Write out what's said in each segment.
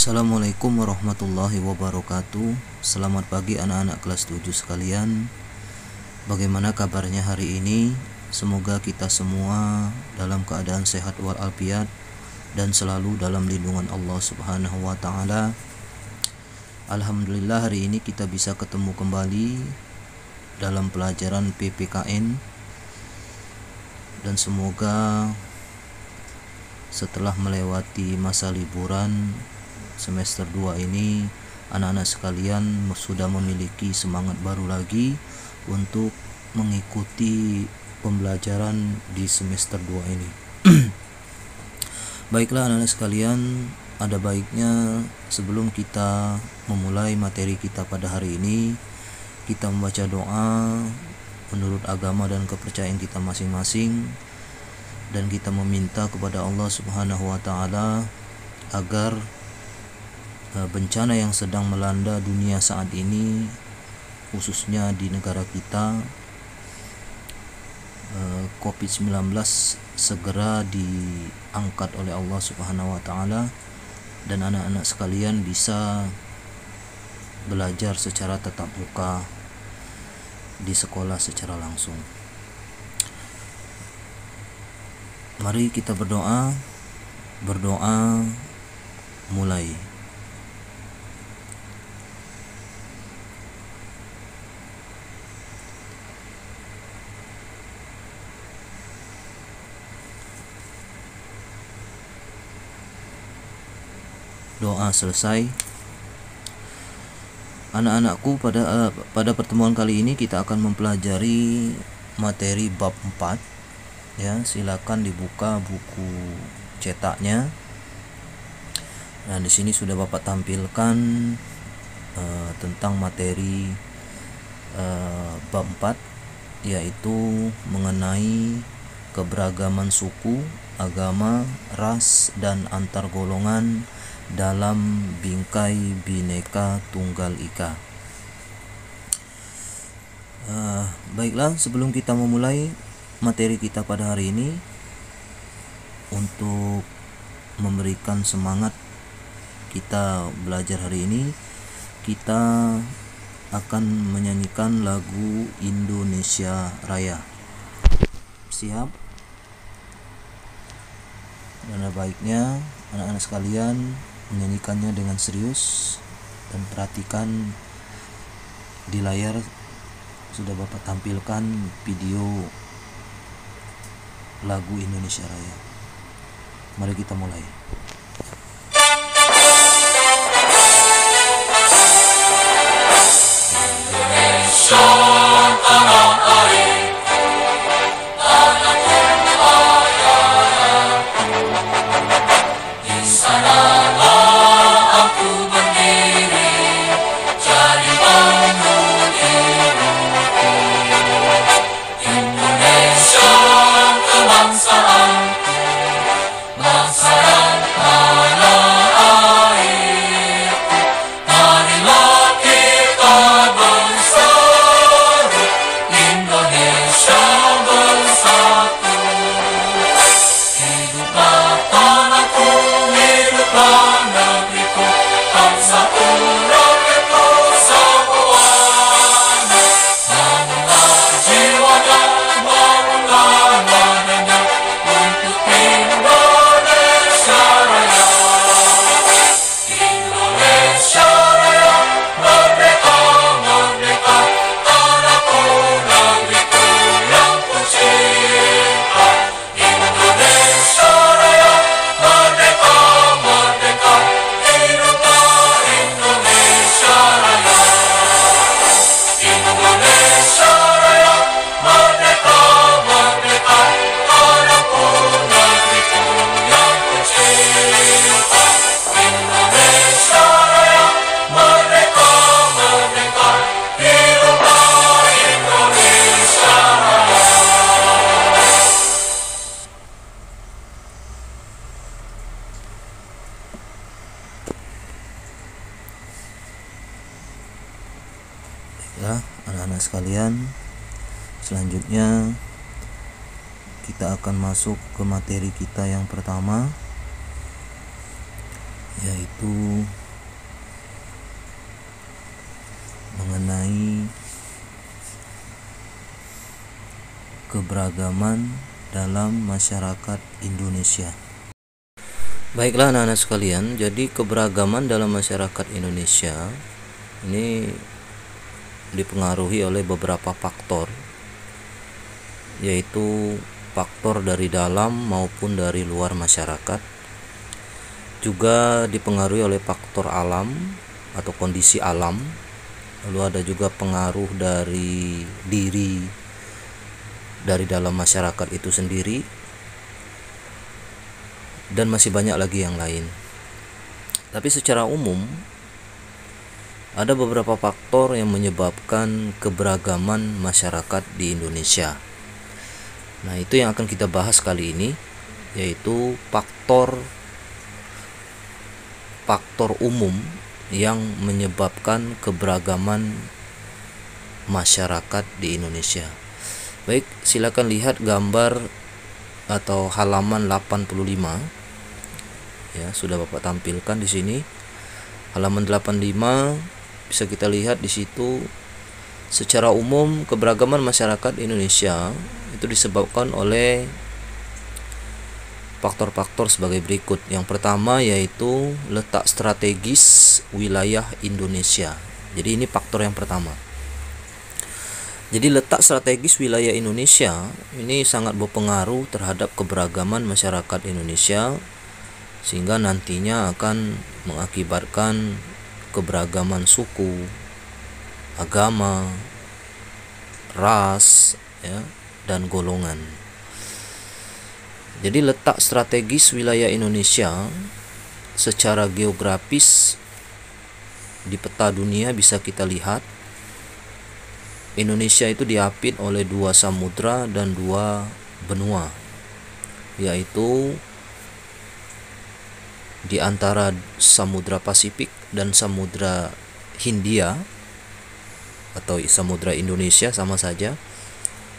Assalamualaikum warahmatullahi wabarakatuh. Selamat pagi anak-anak kelas 7 sekalian. Bagaimana kabarnya hari ini? Semoga kita semua dalam keadaan sehat walafiat dan selalu dalam lindungan Allah Subhanahu wa taala. Alhamdulillah hari ini kita bisa ketemu kembali dalam pelajaran PPKN. Dan semoga setelah melewati masa liburan semester 2 ini, anak-anak sekalian sudah memiliki semangat baru lagi untuk mengikuti pembelajaran di semester 2 ini. Baiklah anak-anak sekalian, ada baiknya sebelum kita memulai materi kita pada hari ini, kita membaca doa menurut agama dan kepercayaan kita masing-masing, dan kita meminta kepada Allah Subhanahu wa taala agar bencana yang sedang melanda dunia saat ini, khususnya di negara kita, COVID-19 segera diangkat oleh Allah Subhanahu wa taala dan anak-anak sekalian bisa belajar secara tatap muka di sekolah secara langsung. Mari kita berdoa mulai. Doa selesai. Anak-anakku, pada pertemuan kali ini kita akan mempelajari materi bab 4. Ya, silakan dibuka buku cetaknya. Nah, di sini sudah Bapak tampilkan tentang materi bab 4, yaitu mengenai keberagaman suku, agama, ras, dan antar golongan dalam bingkai Bhinneka Tunggal Ika. Baiklah, sebelum kita memulai materi kita pada hari ini, untuk memberikan semangat kita belajar hari ini, kita akan menyanyikan lagu Indonesia Raya. Siap? Dan baiknya anak-anak sekalian menyanyikannya dengan serius, dan perhatikan di layar sudah Bapak tampilkan video lagu Indonesia Raya. Mari kita mulai. Indonesia tanah air, tanahku ayah, di sanalah aku berdiri, jadi bangun hidupku. Indonesia kebangsaanku, bangsa dan tanah airku. Marilah kita bersatu, Indonesia bersatu. Hiduplah tanahku, hiduplah negeriku, bangsaku, rakyatku semuanya. Bangunlah jiwa dan bangunlah badannya untuk Indonesia Raya. Indonesia Raya, merdeka, merdeka, tanahku, negeriku yang ku cinta. Indonesia Raya, merdeka, merdeka, hiduplah Indonesia Raya. Indonesia Raya, merdeka, merdeka, tanahku, negeriku yang ku cinta. Indonesia Raya, merdeka, merdeka, hiduplah Indonesia Raya. Ya, anak-anak sekalian, selanjutnya kita akan masuk ke materi kita yang pertama, yaitu mengenai keberagaman dalam masyarakat Indonesia. Baiklah anak-anak sekalian, jadi keberagaman dalam masyarakat Indonesia ini dipengaruhi oleh beberapa faktor, yaitu faktor dari dalam maupun dari luar masyarakat. Juga dipengaruhi oleh faktor alam atau kondisi alam. Lalu ada juga pengaruh dari diri dari dalam masyarakat itu sendiri, dan masih banyak lagi yang lain. Tapi secara umum ada beberapa faktor yang menyebabkan keberagaman masyarakat di Indonesia. Nah, itu yang akan kita bahas kali ini, yaitu faktor umum yang menyebabkan keberagaman masyarakat di Indonesia. Baik, silakan lihat gambar atau halaman 85. Ya, sudah Bapak tampilkan di sini. Halaman 85 bisa kita lihat di situ. Secara umum keberagaman masyarakat Indonesia itu disebabkan oleh faktor-faktor sebagai berikut. Yang pertama yaitu letak strategis wilayah Indonesia. Jadi ini faktor yang pertama. Jadi letak strategis wilayah Indonesia ini sangat berpengaruh terhadap keberagaman masyarakat Indonesia, sehingga nantinya akan mengakibatkan keberagaman suku, agama, ras, ya, dan golongan. Jadi letak strategis wilayah Indonesia secara geografis di peta dunia bisa kita lihat. Indonesia itu diapit oleh 2 samudra dan 2 benua, yaitu di antara Samudra Pasifik dan Samudra Hindia atau Samudra Indonesia sama saja,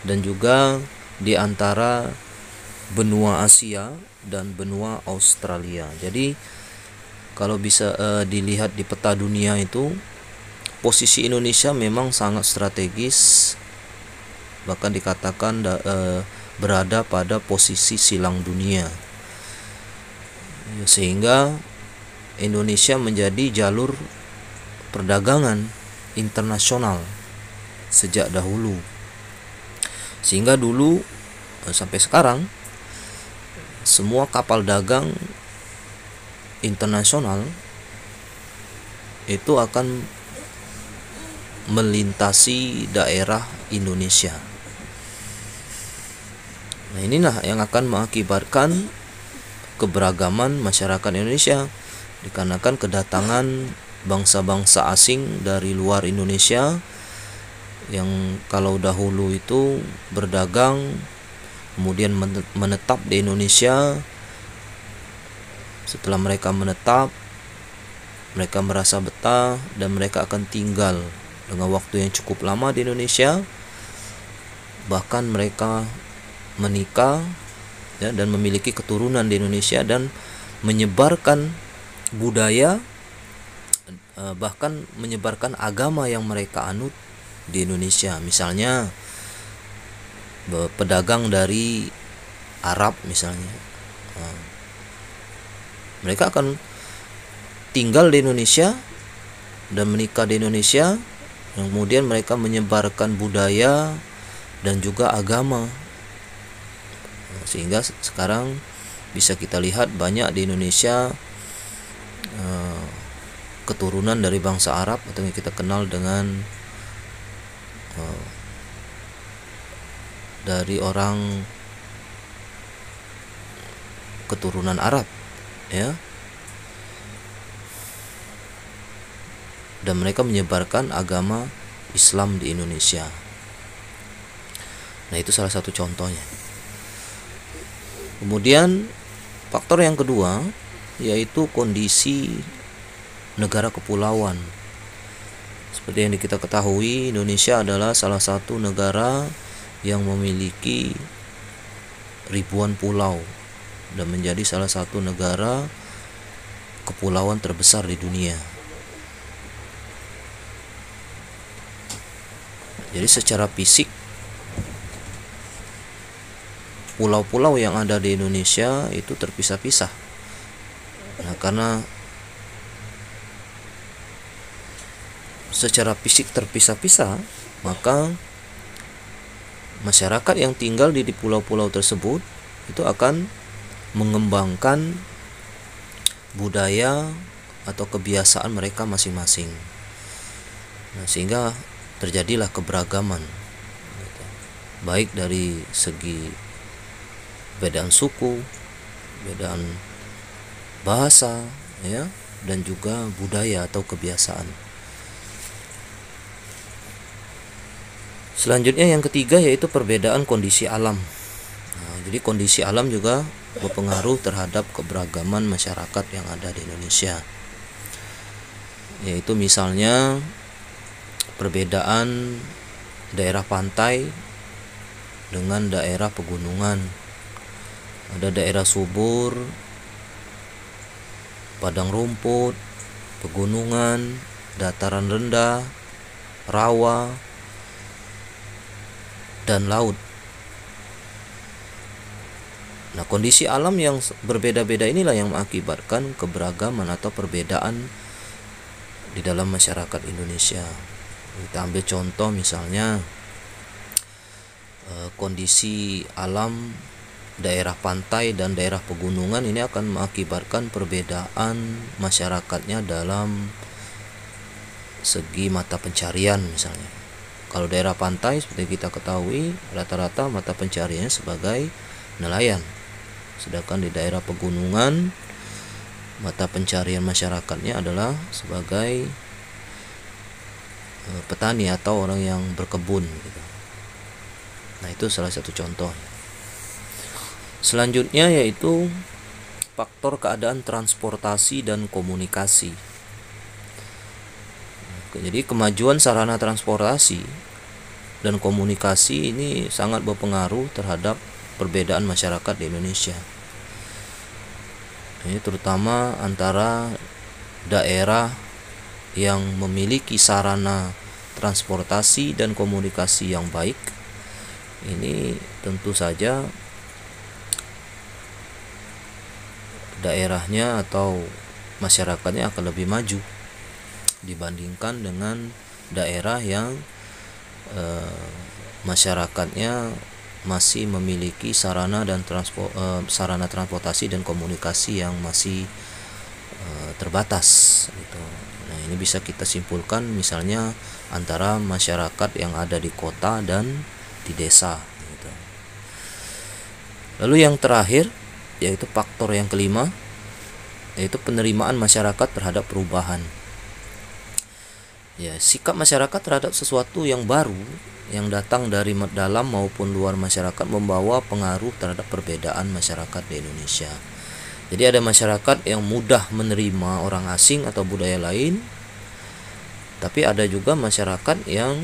dan juga di antara benua Asia dan benua Australia. Jadi kalau bisa dilihat di peta dunia itu, posisi Indonesia memang sangat strategis, bahkan dikatakan berada pada posisi silang dunia, sehingga Indonesia menjadi jalur perdagangan internasional sejak dahulu, sehingga dulu sampai sekarang semua kapal dagang internasional itu akan melintasi daerah Indonesia. Nah, inilah yang akan mengakibatkan keberagaman masyarakat Indonesia, dikarenakan kedatangan bangsa-bangsa asing dari luar Indonesia yang kalau dahulu itu berdagang kemudian menetap di Indonesia. Setelah mereka menetap, mereka merasa betah dan mereka akan tinggal dengan waktu yang cukup lama di Indonesia. Bahkan mereka menikah, ya, dan memiliki keturunan di Indonesia dan menyebarkan budaya, bahkan menyebarkan agama yang mereka anut di Indonesia. Misalnya pedagang dari Arab misalnya, mereka akan tinggal di Indonesia dan menikah di Indonesia, kemudian mereka menyebarkan budaya dan juga agama, sehingga sekarang bisa kita lihat banyak di Indonesia keturunan dari bangsa Arab atau yang kita kenal dengan dari orang keturunan Arab, ya, dan mereka menyebarkan agama Islam di Indonesia. Nah, itu salah satu contohnya. Kemudian faktor yang kedua yaitu kondisi negara kepulauan. Seperti yang kita ketahui, Indonesia adalah salah satu negara yang memiliki ribuan pulau dan menjadi salah satu negara kepulauan terbesar di dunia. Jadi secara fisik pulau-pulau yang ada di Indonesia itu terpisah-pisah. Nah, karena secara fisik terpisah-pisah, maka masyarakat yang tinggal di pulau-pulau tersebut itu akan mengembangkan budaya atau kebiasaan mereka masing-masing. Nah, sehingga terjadilah keberagaman, baik dari segi bedaan suku, bedaan bahasa, ya, dan juga budaya atau kebiasaan. Selanjutnya yang ketiga yaitu perbedaan kondisi alam. Nah, jadi kondisi alam juga berpengaruh terhadap keberagaman masyarakat yang ada di Indonesia. Yaitu misalnya perbedaan daerah pantai dengan daerah pegunungan. Ada daerah subur, padang rumput, pegunungan, dataran rendah, rawa, dan laut. Nah, kondisi alam yang berbeda-beda inilah yang mengakibatkan keberagaman atau perbedaan di dalam masyarakat Indonesia. Kita ambil contoh misalnya kondisi alam daerah pantai dan daerah pegunungan ini akan mengakibatkan perbedaan masyarakatnya dalam segi mata pencarian misalnya. Kalau daerah pantai seperti kita ketahui rata-rata mata pencariannya sebagai nelayan. Sedangkan di daerah pegunungan mata pencarian masyarakatnya adalah sebagai petani atau orang yang berkebun gitu. Nah, itu salah satu contoh. Selanjutnya yaitu faktor keadaan transportasi dan komunikasi. Jadi kemajuan sarana transportasi dan komunikasi ini sangat berpengaruh terhadap perbedaan masyarakat di Indonesia. Ini terutama antara daerah yang memiliki sarana transportasi dan komunikasi yang baik. Ini tentu saja daerahnya atau masyarakatnya akan lebih maju dibandingkan dengan daerah yang masyarakatnya masih memiliki sarana transportasi dan komunikasi yang masih terbatas gitu. Nah, ini bisa kita simpulkan misalnya antara masyarakat yang ada di kota dan di desa gitu. Lalu yang terakhir yaitu faktor yang kelima yaitu penerimaan masyarakat terhadap perubahan. Ya, sikap masyarakat terhadap sesuatu yang baru yang datang dari dalam maupun luar masyarakat membawa pengaruh terhadap perbedaan masyarakat di Indonesia. Jadi ada masyarakat yang mudah menerima orang asing atau budaya lain, tapi ada juga masyarakat yang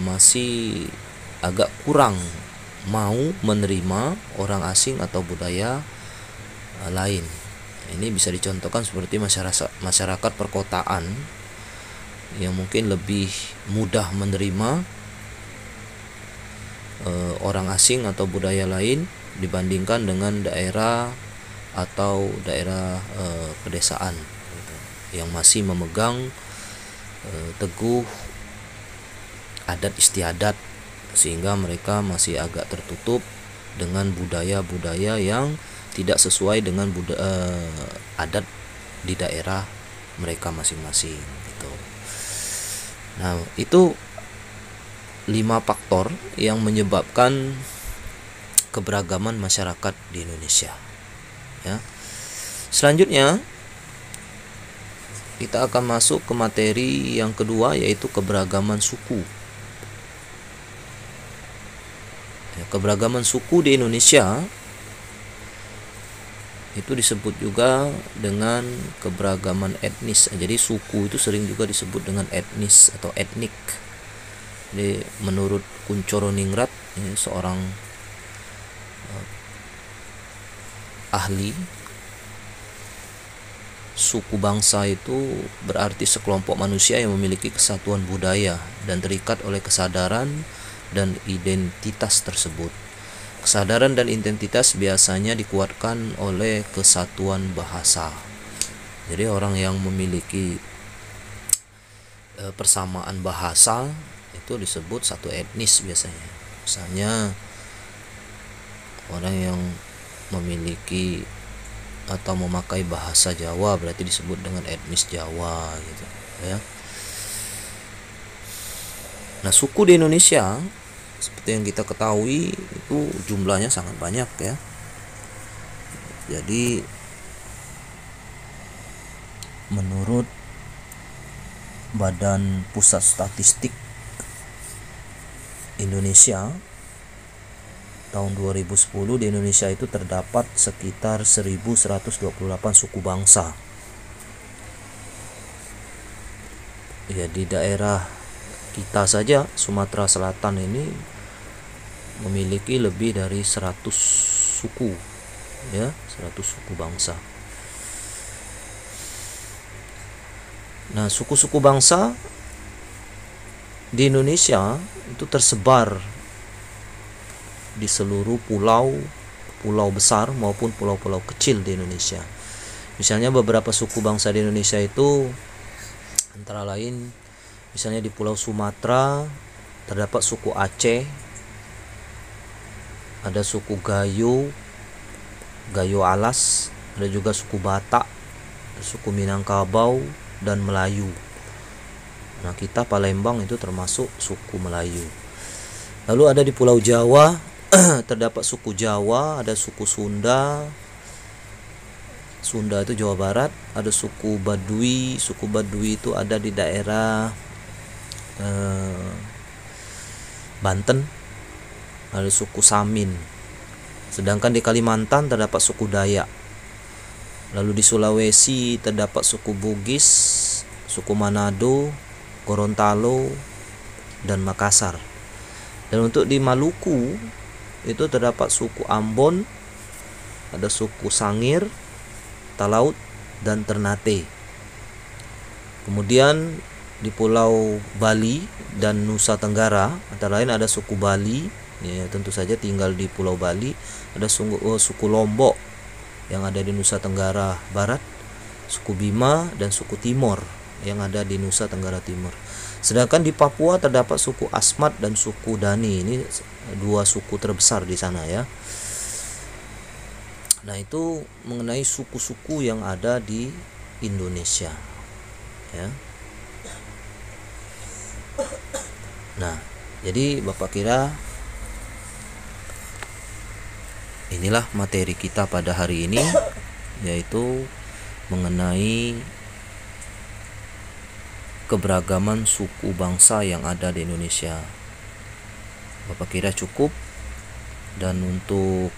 masih agak kurang mau menerima orang asing atau budaya lain. Ini bisa dicontohkan seperti masyarakat perkotaan yang mungkin lebih mudah menerima orang asing atau budaya lain dibandingkan dengan daerah atau daerah pedesaan gitu, yang masih memegang teguh adat istiadat, sehingga mereka masih agak tertutup dengan budaya-budaya yang tidak sesuai dengan adat di daerah mereka masing-masing gitu. Nah, itu 5 faktor yang menyebabkan keberagaman masyarakat di Indonesia. Ya. Selanjutnya kita akan masuk ke materi yang kedua yaitu keberagaman suku. Ya, keberagaman suku di Indonesia itu disebut juga dengan keberagaman etnis. Jadi suku itu sering juga disebut dengan etnis atau etnik. Jadi menurut Kuncoro Ningrat, ini seorang ahli suku bangsa itu berarti sekelompok manusia yang memiliki kesatuan budaya dan terikat oleh kesadaran dan identitas tersebut. Kesadaran dan identitas biasanya dikuatkan oleh kesatuan bahasa. Jadi orang yang memiliki persamaan bahasa itu disebut satu etnis biasanya. Misalnya orang yang memiliki atau memakai bahasa Jawa berarti disebut dengan etnis Jawa gitu ya. Nah, suku di Indonesia seperti yang kita ketahui itu jumlahnya sangat banyak ya. Jadi menurut Badan Pusat Statistik Indonesia tahun 2010 di Indonesia itu terdapat sekitar 1128 suku bangsa. Ya, di daerah kita saja Sumatera Selatan ini memiliki lebih dari 100 suku ya, 100 suku bangsa. Nah, suku-suku bangsa di Indonesia itu tersebar di seluruh pulau besar maupun pulau-pulau kecil di Indonesia. Misalnya beberapa suku bangsa di Indonesia itu antara lain misalnya di Pulau Sumatera terdapat suku Aceh, ada suku Gayo Alas, ada juga suku Batak, suku Minangkabau dan Melayu. Nah, kita Palembang itu termasuk suku Melayu. Lalu ada di Pulau Jawa terdapat suku Jawa, ada suku Sunda. Sunda itu Jawa Barat, ada suku Baduy. Suku Baduy itu ada di daerah Banten. Ada suku Samin. Sedangkan di Kalimantan terdapat suku Dayak. Lalu di Sulawesi terdapat suku Bugis, suku Manado, Gorontalo, dan Makassar. Dan untuk di Maluku itu terdapat suku Ambon, ada suku Sangir, Talaut, dan Ternate. Kemudian di Pulau Bali dan Nusa Tenggara antara lain ada suku Bali, ya, tentu saja tinggal di Pulau Bali. Ada suku Lombok yang ada di Nusa Tenggara Barat, suku Bima, dan suku Timor yang ada di Nusa Tenggara Timur. Sedangkan di Papua terdapat suku Asmat dan suku Dani. Ini dua suku terbesar di sana ya. Nah, itu mengenai suku-suku yang ada di Indonesia ya. Nah, jadi Bapak kira inilah materi kita pada hari ini, yaitu mengenai keberagaman suku bangsa yang ada di Indonesia. Bapak kira cukup? Dan untuk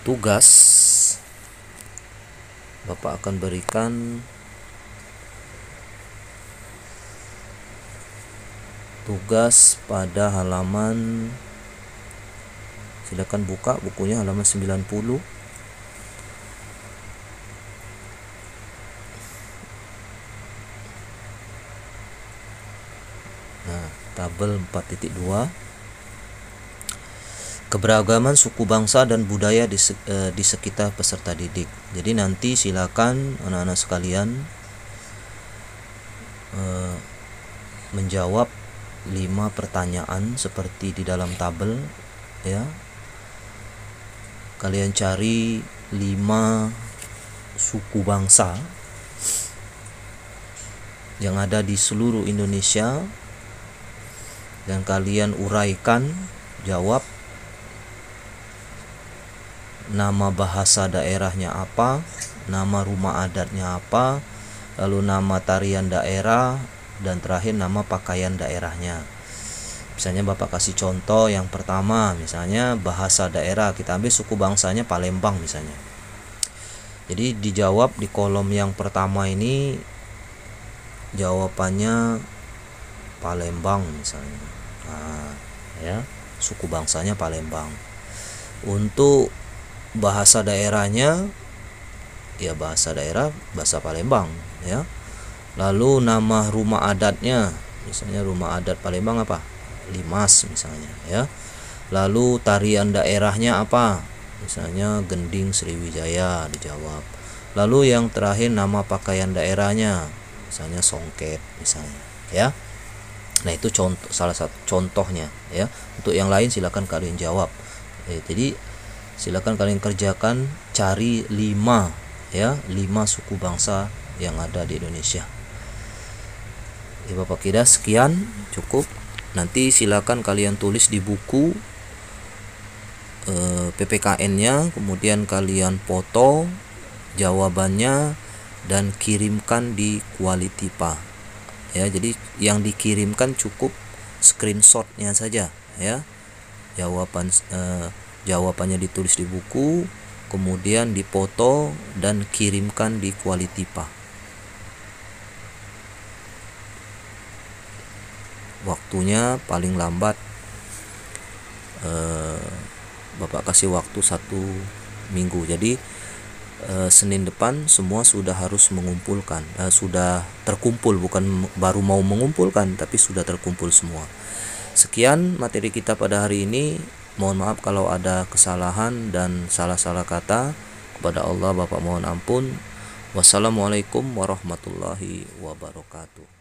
tugas, Bapak akan berikan tugas pada halaman, silakan buka bukunya halaman 90. Tabel 4.2 keberagaman suku bangsa dan budaya di sekitar peserta didik. Jadi nanti silakan anak-anak sekalian menjawab 5 pertanyaan seperti di dalam tabel ya. Kalian cari 5 suku bangsa yang ada di seluruh Indonesia dan kalian uraikan, jawab nama bahasa daerahnya apa, nama rumah adatnya apa, lalu nama tarian daerah, dan terakhir nama pakaian daerahnya. Misalnya Bapak kasih contoh yang pertama, misalnya bahasa daerah, kita ambil suku bangsanya Palembang misalnya. Jadi dijawab di kolom yang pertama ini jawabannya Palembang misalnya. Nah, ya, suku bangsanya Palembang. Untuk bahasa daerahnya ya bahasa daerah bahasa Palembang ya. Lalu nama rumah adatnya, misalnya rumah adat Palembang apa? Limas misalnya ya. Lalu tarian daerahnya apa? Misalnya Gending Sriwijaya dijawab. Lalu yang terakhir nama pakaian daerahnya, misalnya Songket misalnya ya. Nah, itu contoh, salah satu contohnya ya. Untuk yang lain silakan kalian jawab. Jadi silakan kalian kerjakan, cari 5 suku bangsa yang ada di Indonesia. Ya, Bapak kira sekian cukup. Nanti silakan kalian tulis di buku PPKN-nya, kemudian kalian foto jawabannya dan kirimkan di Qualitypa. Ya, jadi yang dikirimkan cukup screenshotnya saja ya. Jawabannya ditulis di buku, kemudian dipoto dan kirimkan di Qualitypa. Waktunya paling lambat Bapak kasih waktu 1 minggu. Jadi Senin depan semua sudah harus mengumpulkan, sudah terkumpul, bukan baru mau mengumpulkan tapi sudah terkumpul semua. Sekian materi kita pada hari ini. Mohon maaf kalau ada kesalahan dan salah-salah kata. Kepada Allah Bapak mohon ampun. Wassalamualaikum warahmatullahi wabarakatuh.